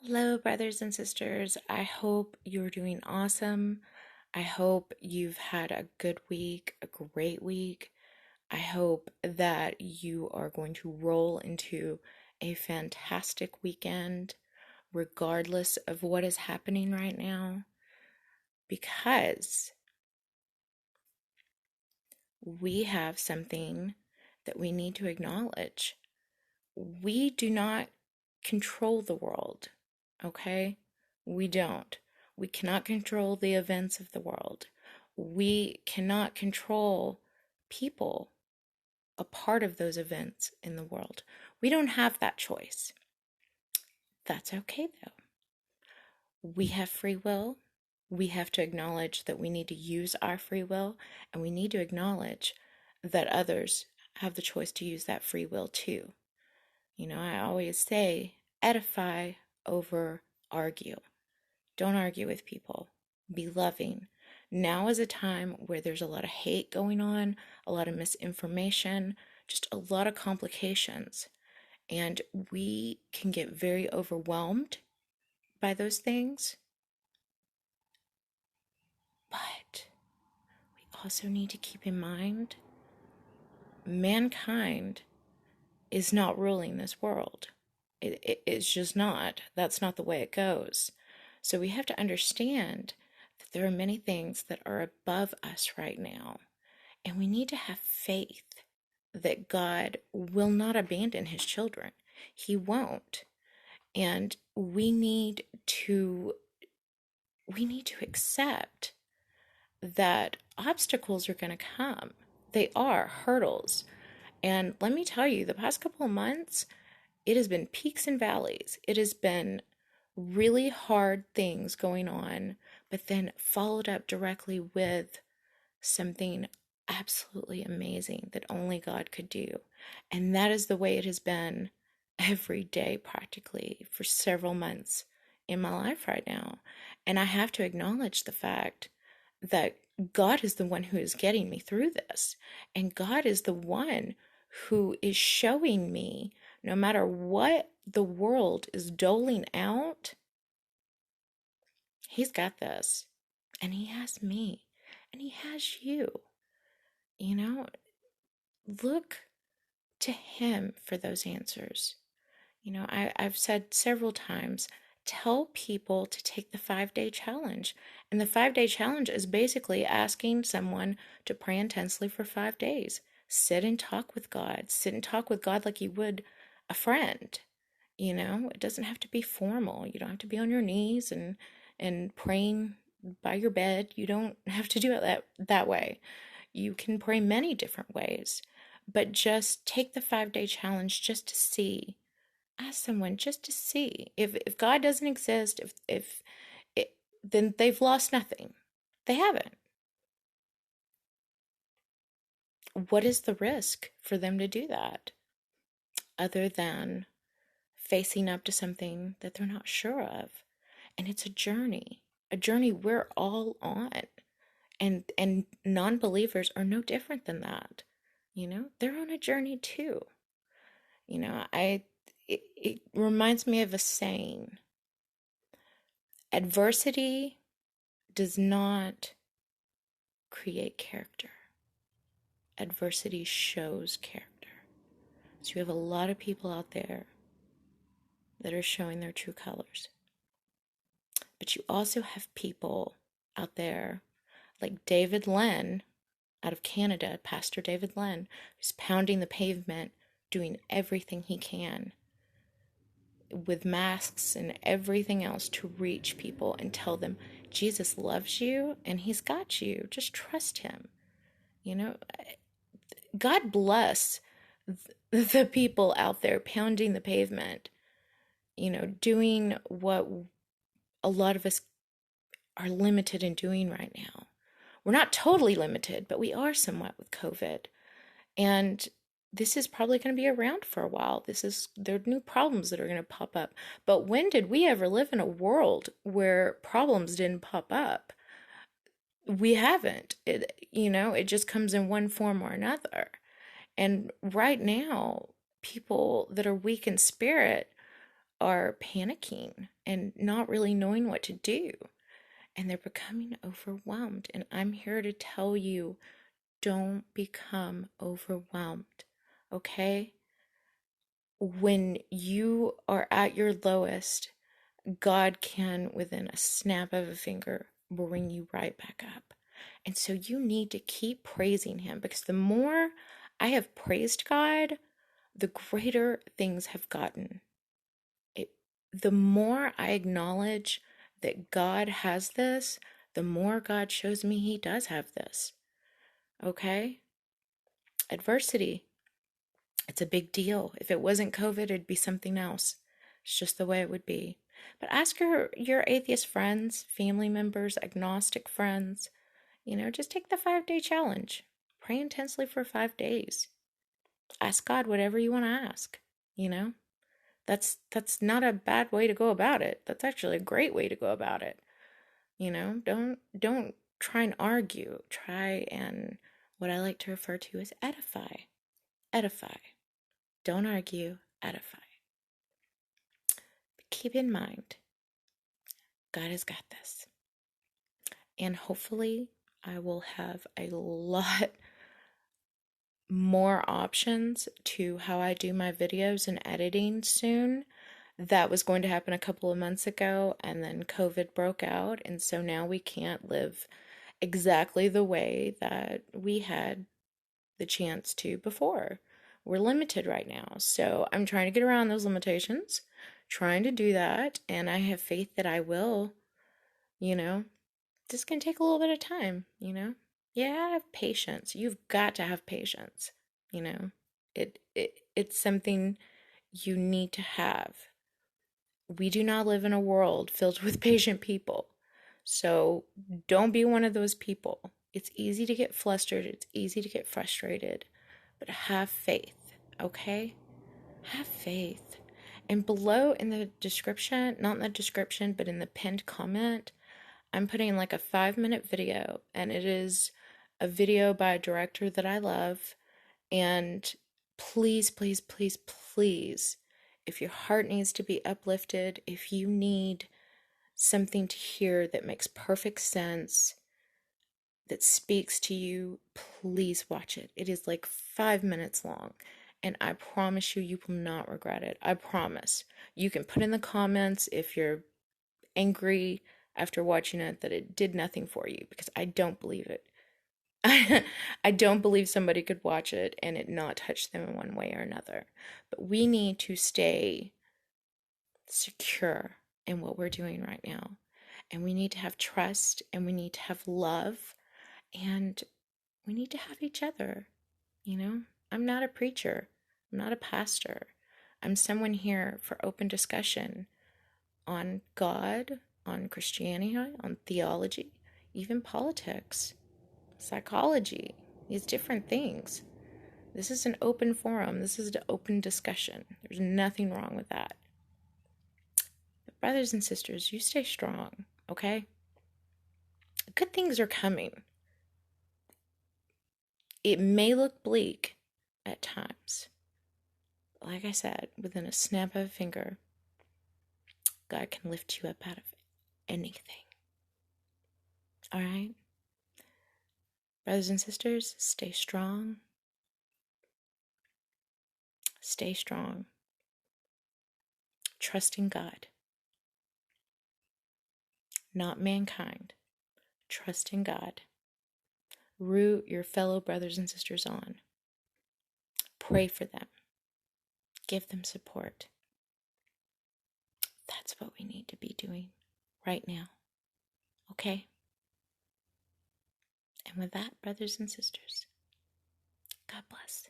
Hello, brothers and sisters. I hope you're doing awesome. I hope you've had a good week, a great week. I hope that you are going to roll into a fantastic weekend, regardless of what is happening right now, because we have something that we need to acknowledge. We do not control the world, okay? We don't. We cannot control the events of the world. We cannot control people, a part of those events in the world. We don't have that choice. That's okay, though. We have free will. We have to acknowledge that we need to use our free will, and we need to acknowledge that others have the choice to use that free will too. I always say edify over argue. Don't argue with people. Be loving. Now is a time where there's a lot of hate going on, a lot of misinformation, just a lot of complications. And we can get very overwhelmed by those things. But we also need to keep in mind mankind is not ruling this world. It's just not. That's not the way it goes. So we have to understand that there are many things that are above us right now. And we need to have faith that God will not abandon his children. He won't. And we need to accept that obstacles are going to come. They are hurdles. And let me tell you, the past couple of months, it has been peaks and valleys. It has been really hard things going on, but then followed up directly with something absolutely amazing that only God could do. And that is the way it has been every day, practically, for several months in my life right now. And I have to acknowledge the fact that God is the one who is getting me through this. And God is the one who is showing me, no matter what the world is doling out, he's got this. And he has me. And he has you. Look to him for those answers. I've said several times, tell people to take the 5-day challenge. And the 5-day challenge is basically asking someone to pray intensely for 5 days. Sit and talk with God. Sit and talk with God like you would a friend. It doesn't have to be formal. You don't have to be on your knees and praying by your bed. You don't have to do it that way. You can pray many different ways. But just take the 5-day challenge just to see. Ask someone just to see. If God doesn't exist, then they've lost nothing. They haven't. What is the risk for them to do that? Other than facing up to something that they're not sure of. And it's a journey we're all on. And non-believers are no different than that. They're on a journey too. It reminds me of a saying. Adversity does not create character. Adversity shows character. So you have a lot of people out there that are showing their true colors. But you also have people out there like David Len out of Canada, Pastor David Len, who's pounding the pavement, doing everything he can with masks and everything else to reach people and tell them Jesus loves you and he's got you. Just trust him. God bless the people out there pounding the pavement, doing what a lot of us are limited in doing right now. We're not totally limited, but we are somewhat with COVID. And this is probably going to be around for a while. There are new problems that are going to pop up. But when did we ever live in a world where problems didn't pop up? We haven't. It just comes in one form or another. And right now, people that are weak in spirit are panicking and not really knowing what to do, and they're becoming overwhelmed. And I'm here to tell you, don't become overwhelmed, okay? When you are at your lowest, God can, within a snap of a finger, bring you right back up. And so you need to keep praising Him, because the more I have praised God, the greater things have gotten. The more I acknowledge that God has this, the more God shows me He does have this. Okay? Adversity, it's a big deal. If it wasn't COVID, it'd be something else. It's just the way it would be. But ask your atheist friends, family members, agnostic friends, just take the 5-day challenge. Pray intensely for 5 days. Ask God whatever you want to ask, That's not a bad way to go about it. That's actually a great way to go about it. Don't try and argue. Try and, what I like to refer to as, edify. Edify. Don't argue, edify. But keep in mind, God has got this. And hopefully I will have a lot more options to how I do my videos and editing soon. That was going to happen a couple of months ago, and then COVID broke out, and so now we can't live exactly the way that we had the chance to before. We're limited right now, so I'm trying to get around those limitations, trying to do that, and I have faith that I will. This can take a little bit of time. Yeah, have patience. You've got to have patience. It's something you need to have. We do not live in a world filled with patient people. So don't be one of those people. It's easy to get flustered. It's easy to get frustrated. But have faith, okay? Have faith. And below in the description, not in the description, but in the pinned comment, I'm putting like a 5-minute video. And it is a video by a director that I love. And please, please, please, please, if your heart needs to be uplifted, if you need something to hear that makes perfect sense, that speaks to you, please watch it. It is like 5 minutes long, and I promise you, you will not regret it. I promise. You can put in the comments if you're angry after watching it that it did nothing for you, because I don't believe it. I don't believe somebody could watch it and it not touch them in one way or another. But we need to stay secure in what we're doing right now. And we need to have trust, and we need to have love, and we need to have each other. I'm not a preacher. I'm not a pastor. I'm someone here for open discussion on God, on Christianity, on theology, even politics, psychology, these different things. This is an open forum. This is an open discussion. There's nothing wrong with that. But brothers and sisters, you stay strong, okay? Good things are coming. It may look bleak at times. Like I said, within a snap of a finger, God can lift you up out of anything. All right? Brothers and sisters, stay strong. Stay strong. Trust in God, not mankind. Trust in God. Root your fellow brothers and sisters on. Pray for them. Give them support. That's what we need to be doing right now. Okay? And with that, brothers and sisters, God bless.